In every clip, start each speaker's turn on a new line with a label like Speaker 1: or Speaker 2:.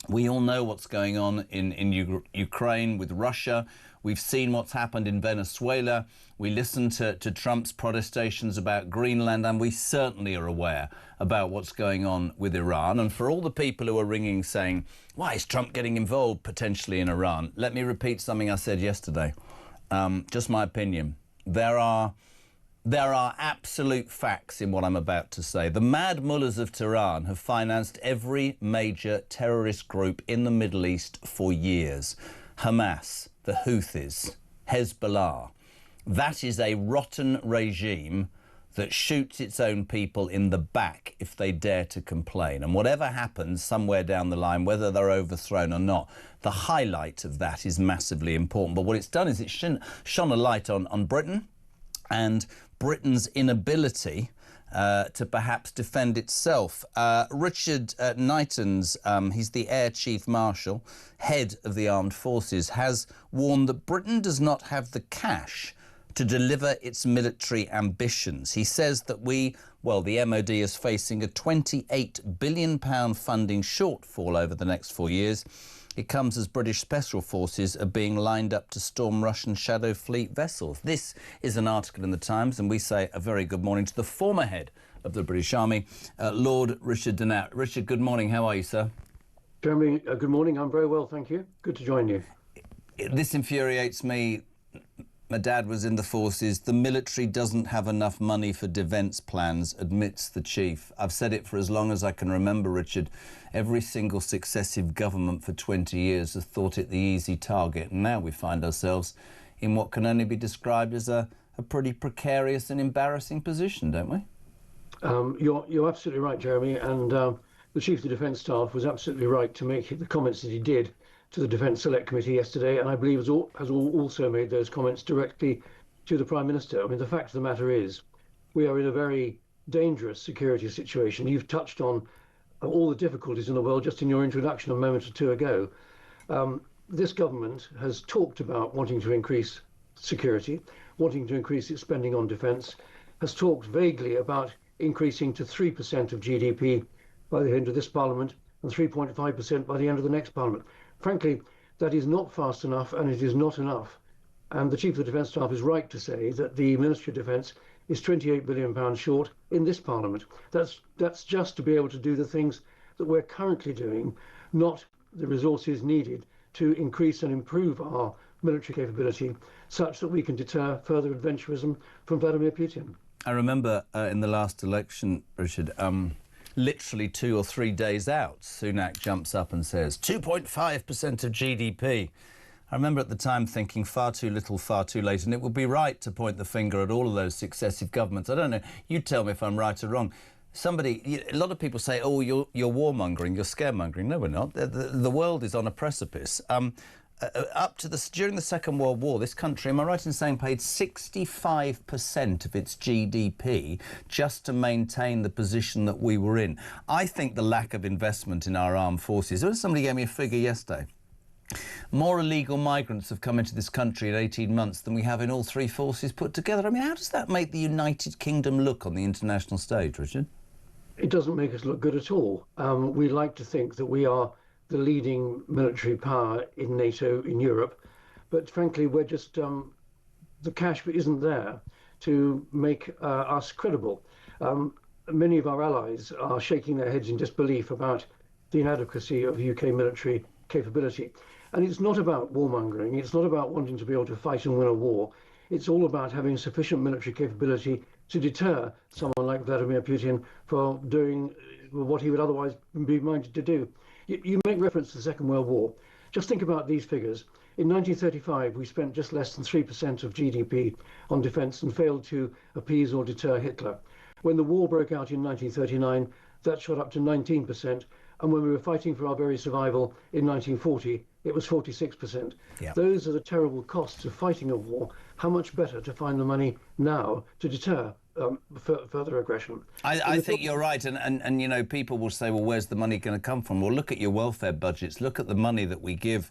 Speaker 1: We all know what's going on in Ukraine with Russia. We've seen what's happened in Venezuela. We listened to Trump's protestations about Greenland, and we certainly are aware about what's going on with Iran. And for all the people who are ringing saying, why is Trump getting involved potentially in Iran? Let me repeat something I said yesterday. Just my opinion. There are absolute facts in what I'm about to say. The mad mullahs of Tehran have financed every major terrorist group in the Middle East for years. Hamas, the Houthis, Hezbollah. That is a rotten regime that shoots its own people in the back if they dare to complain. And whatever happens somewhere down the line, whether they're overthrown or not, the highlight of that is massively important. But what it's done is it's shone a light on Britain and Britain's inability to perhaps defend itself. Richard Knighton's, he's the Air Chief Marshal, head of the armed forces, has warned that Britain does not have the cash to deliver its military ambitions. He says that the MOD is facing a £28 billion funding shortfall over the next 4 years. It comes as British special forces are being lined up to storm Russian Shadow Fleet vessels. This is an article in the Times, and we say a very good morning to the former head of the British Army, Lord Richard Dannatt. Richard, good morning. How are you, sir?
Speaker 2: Jeremy, good morning. I'm very well, thank you. Good to join you.
Speaker 1: This infuriates me. My dad was in the forces. The military doesn't have enough money for defence plans, admits the chief. I've said it for as long as I can remember, Richard. Every single successive government for 20 years has thought it the easy target. And now we find ourselves in what can only be described as a pretty precarious and embarrassing position, don't we?
Speaker 2: You're absolutely right, Jeremy. And the Chief of the Defence Staff was absolutely right to make the comments that he did to the Defence Select Committee yesterday, and I believe has also made those comments directly to the Prime Minister. I mean, the fact of the matter is, we are in a very dangerous security situation. You've touched on all the difficulties in the world just in your introduction a moment or two ago. This government has talked about wanting to increase security, wanting to increase its spending on defence, has talked vaguely about increasing to 3% of GDP by the end of this Parliament and 3.5% by the end of the next Parliament. Frankly, that is not fast enough, and it is not enough. And the Chief of the Defence Staff is right to say that the Ministry of Defence is £28 billion short in this Parliament. That's just to be able to do the things that we're currently doing, not the resources needed to increase and improve our military capability such that we can deter further adventurism from Vladimir Putin.
Speaker 1: I remember in the last election, Richard, literally 2 or 3 days out, Sunak jumps up and says 2.5% of GDP. I remember at the time thinking far too little, far too late, and it would be right to point the finger at all of those successive governments. I don't know, you tell me if I'm right or wrong. A lot of people say, oh, you're warmongering, you're scaremongering. No, we're not. The world is on a precipice. During the Second World War, this country, am I right in saying, paid 65% of its GDP just to maintain the position that we were in? I think the lack of investment in our armed forces, somebody gave me a figure yesterday, more illegal migrants have come into this country in 18 months than we have in all three forces put together. I mean, how does that make the United Kingdom look on the international stage, Richard?
Speaker 2: It doesn't make us look good at all. We like to think that we are the leading military power in NATO in Europe, but frankly we're just the cash isn't there to make us credible. Many of our allies are shaking their heads in disbelief about the inadequacy of UK military capability, and it's not about warmongering, it's not about wanting to be able to fight and win a war. It's all about having sufficient military capability to deter someone like Vladimir Putin for doing what he would otherwise be minded to do. You make reference to the Second World War. Just think about these figures. In 1935, we spent just less than 3% of GDP on defence and failed to appease or deter Hitler. When the war broke out in 1939, that shot up to 19%. And when we were fighting for our very survival in 1940, it was 46%. Yeah. Those are the terrible costs of fighting a war. How much better to find the money now to deter further aggression.
Speaker 1: I think you're right, and you know, people will say, well, where's the money going to come from? Well, look at your welfare budgets, look at the money that we give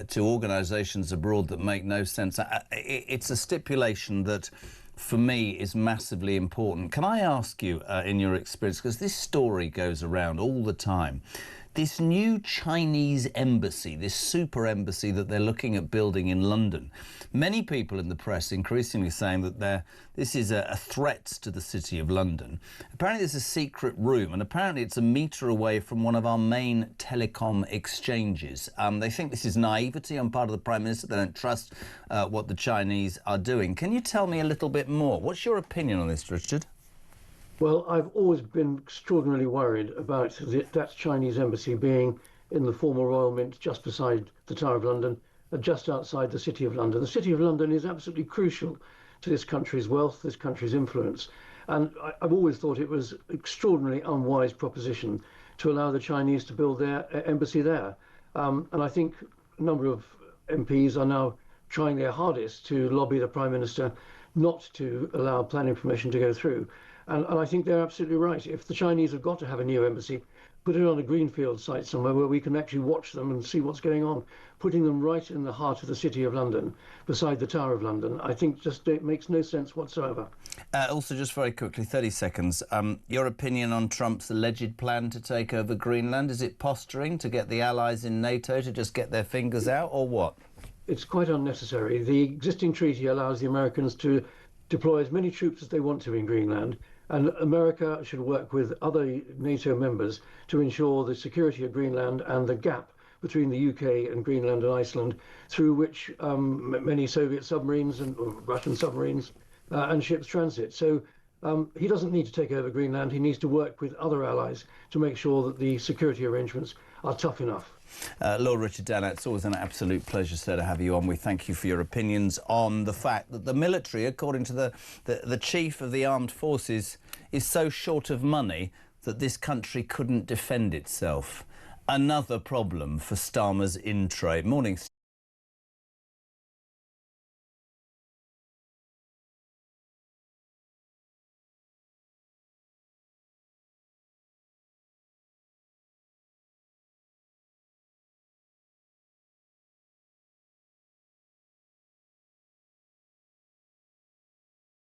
Speaker 1: to organisations abroad that make no sense. It's a stipulation that, for me, is massively important. Can I ask you, in your experience, because this story goes around all the time, this new Chinese embassy, this super embassy that they're looking at building in London. Many people in the press increasingly saying that this is a threat to the city of London. Apparently there's a secret room, and apparently it's a metre away from one of our main telecom exchanges. They think this is naivety on part of the Prime Minister. They don't trust what the Chinese are doing. Can you tell me a little bit more? What's your opinion on this, Richard?
Speaker 2: Well, I've always been extraordinarily worried about that Chinese embassy being in the former Royal Mint just beside the Tower of London, just outside the City of London. The City of London is absolutely crucial to this country's wealth, this country's influence. And I've always thought it was an extraordinarily unwise proposition to allow the Chinese to build their embassy there. And I think a number of MPs are now trying their hardest to lobby the Prime Minister not to allow planning permission to go through. And I think they're absolutely right. If the Chinese have got to have a new embassy, put it on a greenfield site somewhere where we can actually watch them and see what's going on. Putting them right in the heart of the City of London, beside the Tower of London, I think just it makes no sense whatsoever.
Speaker 1: Also, just very quickly, 30 seconds, your opinion on Trump's alleged plan to take over Greenland? Is it posturing to get the allies in NATO to just get their fingers out, or what?
Speaker 2: It's quite unnecessary. The existing treaty allows the Americans to deploy as many troops as they want to in Greenland, and America should work with other NATO members to ensure the security of Greenland and the gap between the UK and Greenland and Iceland, through which many Soviet submarines and Russian submarines and ships transit. So he doesn't need to take over Greenland. He needs to work with other allies to make sure that the security arrangements are tough enough.
Speaker 1: Lord Richard Dannatt, it's always an absolute pleasure, sir, to have you on. We thank you for your opinions on the fact that the military, according to the chief of the armed forces, is so short of money that this country couldn't defend itself. Another problem for Starmer's in trade. Morning.